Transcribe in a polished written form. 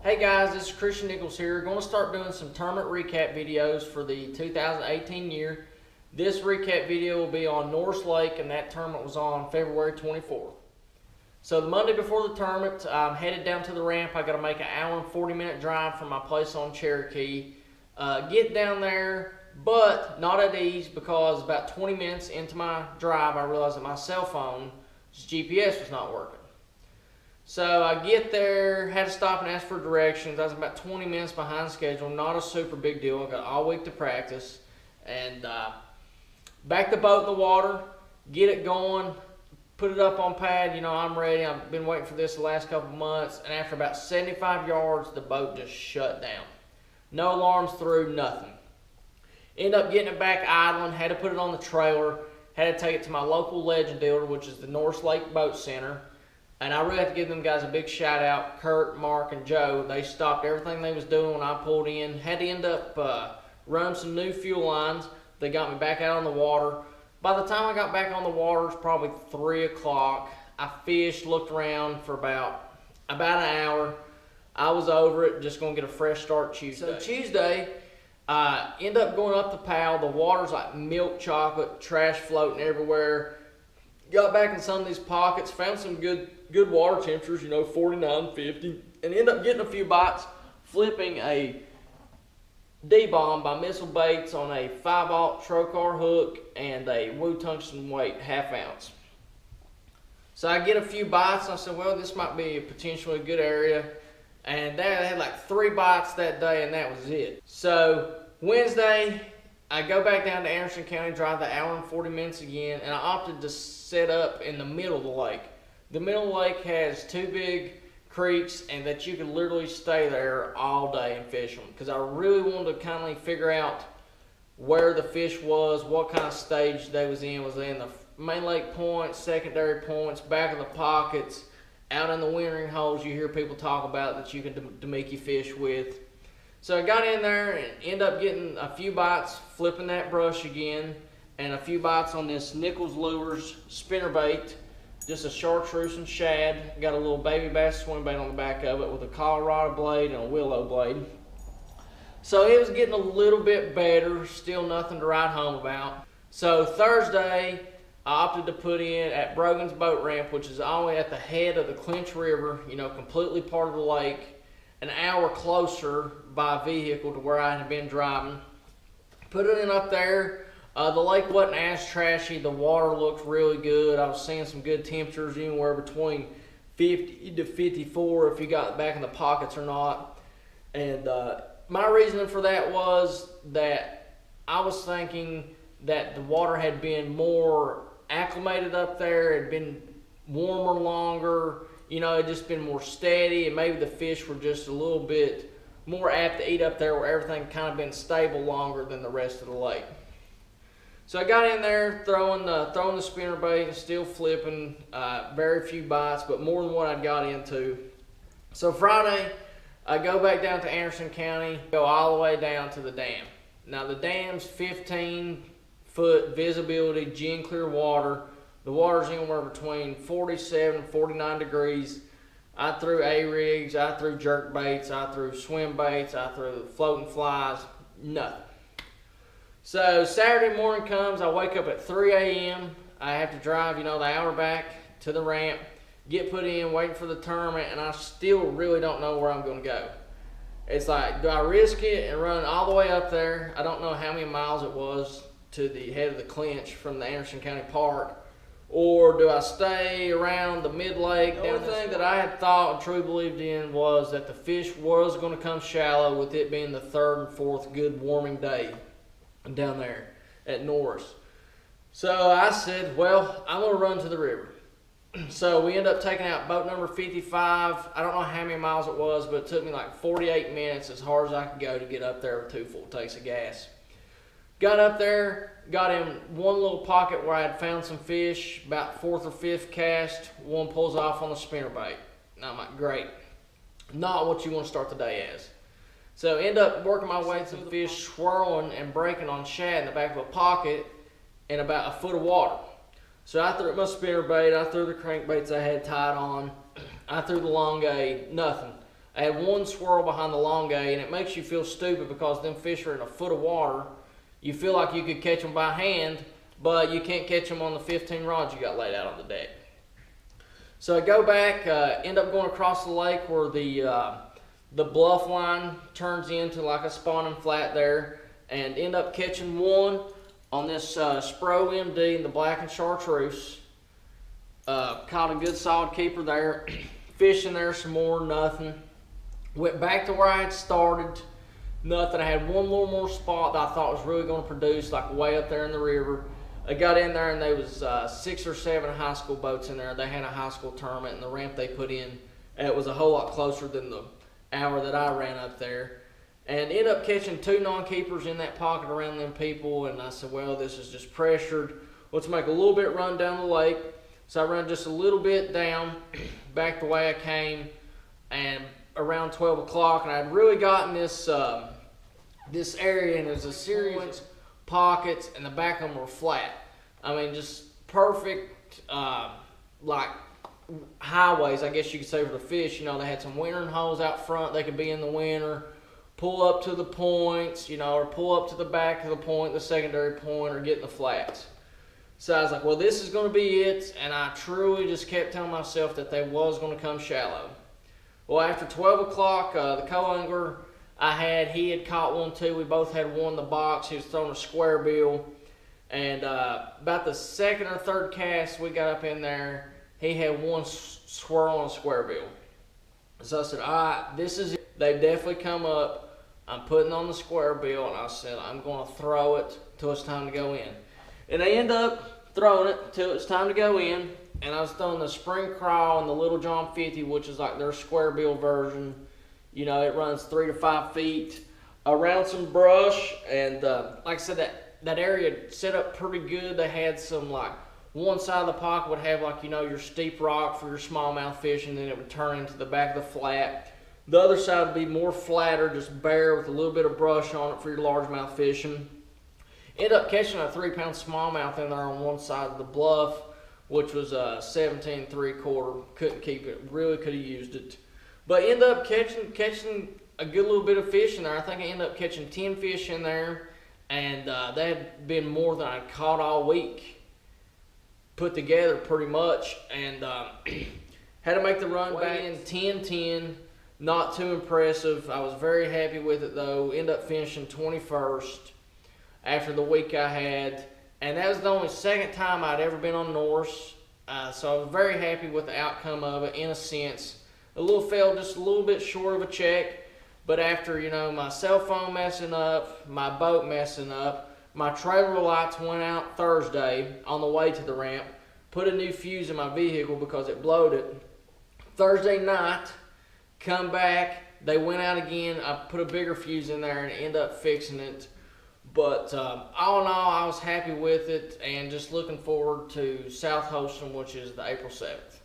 Hey guys, this is Christian Nichols here. Going to start doing some tournament recap videos for the 2018 year. This recap video will be on Norris Lake, and that tournament was on February 24th. So the Monday before the tournament, I'm headed down to the ramp. I got to make an hour and 40-minute drive from my place on Cherokee. Get down there, but not at ease, because about 20 minutes into my drive, I realized that my cell phone's GPS was not working. So I get there, had to stop and ask for directions. I was about 20 minutes behind schedule, not a super big deal. I got all week to practice. And back the boat in the water, get it going, put it up on pad. You know, I'm ready. I've been waiting for this the last couple of months. And after about 75 yards, the boat just shut down. No alarms through, nothing. End up getting it back idling, had to put it on the trailer, had to take it to my local legend dealer, which is the Norris Lake Boat Center. And I really have to give them guys a big shout out, Kurt, Mark, and Joe. They stopped everything they was doing when I pulled in. Had to end up running some new fuel lines. They got me back out on the water. By the time I got back on the water, it was probably 3 o'clock. I fished, looked around for about an hour. I was over it, just going to get a fresh start Tuesday. So Tuesday, end up going up the PAL. The water's like milk chocolate, trash floating everywhere. Got back in some of these pockets, found some good water temperatures, 49, 50, and ended up getting a few bites, flipping a D-bomb by Missile Baits on a 5/0 trocar hook and a Woo tungsten weight, ½ ounce. So I get a few bites, and I said, well, this might be a potentially good area. And they had like 3 bites that day, and that was it. So Wednesday, I go back down to Anderson County, drive the hour and 40 minutes again, and I opted to set up in the middle of the lake. The middle of the lake has 2 big creeks, and that you could literally stay there all day and fish them, because I really wanted to kind of figure out where the fish was, what kind of stage they was in. Was they in the main lake points, secondary points, back of the pockets, out in the wintering holes you hear people talk about that you can Damiki fish with. So I got in there and ended up getting a few bites, flipping that brush again, and a few bites on this Nichols Lures spinnerbait, just a chartreuse and shad. Got a little baby bass swim bait on the back of it with a Colorado blade and a willow blade. So it was getting a little bit better, still nothing to write home about. So Thursday, I opted to put in at Brogan's Boat Ramp, which is all the way at the head of the Clinch River, completely part of the lake, an hour closer by vehicle to where I had been driving. Put it in up there. The lake wasn't as trashy. The water looked really good. I was seeing some good temperatures, anywhere between 50 to 54 if you got back in the pockets or not. And my reasoning for that was that I was thinking that the water had been more acclimated up there. It had been warmer longer. It had just been more steady, and maybe the fish were just a little bit more apt to eat up there, where everything kind of been stable longer than the rest of the lake. So I got in there, throwing the spinnerbait and still flipping, very few bites, but more than what I got into. So Friday, I go back down to Anderson County, go all the way down to the dam. Now the dam's 15-foot visibility, gin clear water. The water's anywhere between 47 and 49 degrees. I threw A-rigs, I threw jerk baits, I threw swim baits, I threw floating flies, nothing. So Saturday morning comes, I wake up at 3 a.m. I have to drive, the hour back to the ramp, get put in, waiting for the tournament, and I still really don't know where I'm going to go. It's like, do I risk it and run all the way up there? I don't know how many miles it was to the head of the Clinch from the Anderson County Park. Or do I stay around the mid-lake? The only thing that I had thought and truly believed in was that the fish was going to come shallow, with it being the 3rd and 4th good warming day down there at Norris. So I said, well, I'm going to run to the river. So we ended up taking out boat number 55. I don't know how many miles it was, but it took me like 48 minutes, as hard as I could go, to get up there with 2 full tanks of gas. Got up there, got in one little pocket where I had found some fish, about 4th or 5th cast. One pulls off on the spinnerbait. And I'm like, great. Not what you want to start the day as. So end up working my way through the fish, swirling and breaking on shad in the back of a pocket in about a foot of water. So I threw my spinnerbait, I threw the crankbaits I had tied on, I threw the long A, nothing. I had one swirl behind the long gay, and it makes you feel stupid because them fish are in a foot of water. You feel like you could catch them by hand, but you can't catch them on the 15 rods you got laid out on the deck. So I go back, end up going across the lake where the bluff line turns into like a spawning flat there, and end up catching one on this Spro MD in the black and chartreuse. Caught a good solid keeper there. Fishing there some more, nothing. Went back to where I had started, nothing. I had one little more spot that I thought was really going to produce, like way up there in the river. I got in there and there was 6 or 7 high school boats in there. They had a high school tournament, and the ramp they put in, it was a whole lot closer than the hour that I ran up there. And ended up catching 2 non-keepers in that pocket around them people, and I said, well, this is just pressured. Let's make a little bit run down the lake. So I ran just a little bit down, back the way I came, and around 12 o'clock, and I'd really gotten this this area, and there's a series of pockets, and the back of them were flat. I mean, just perfect, like highways, I guess you could say, for the fish. You know, they had some wintering holes out front. They could be in the winter, pull up to the points, you know, or pull up to the back of the point, the secondary point, or get in the flats. So I was like, well, this is going to be it, and I truly just kept telling myself that they was going to come shallow. Well, after 12 o'clock, the co-angler he had caught one too. We both had one in the box. He was throwing a square bill, and about the second or third cast we got up in there, he had one swirl on a square bill. So I said, all right, this is it. They've definitely come up. I'm putting on the square bill, and I said, I'm going to throw it till it's time to go in. And I end up throwing it till it's time to go in, and I was throwing the spring crawl and the Little John 50, which is like their square bill version. You know, it runs 3 to 5 feet around some brush, and like I said, that area set up pretty good. They had some, like, one side of the pocket would have, like, you know, your steep rock for your smallmouth fish, and then it would turn into the back of the flat. The other side would be more flatter, just bare with a little bit of brush on it for your largemouth fishing. Ended up catching a 3-pound smallmouth in there on one side of the bluff, which was 17 3/4. Couldn't keep it. Really could have used it. But ended up catching a good little bit of fish in there. I think I ended up catching 10 fish in there, and that had been more than I'd caught all week put together pretty much. And had to make the run back in 10-10. Not too impressive. I was very happy with it though. Ended up finishing 21st. After the week I had, and that was the only second time I'd ever been on Norris, so I was very happy with the outcome of it. In a sense, fell just a little bit short of a check, but after, you know, my cell phone messing up, my boat messing up, my trailer lights went out Thursday on the way to the ramp, put a new fuse in my vehicle because it blowed it. Thursday night, come back, they went out again. I put a bigger fuse in there and ended up fixing it. But all in all, I was happy with it, and just looking forward to South Holston, which is the April 7th.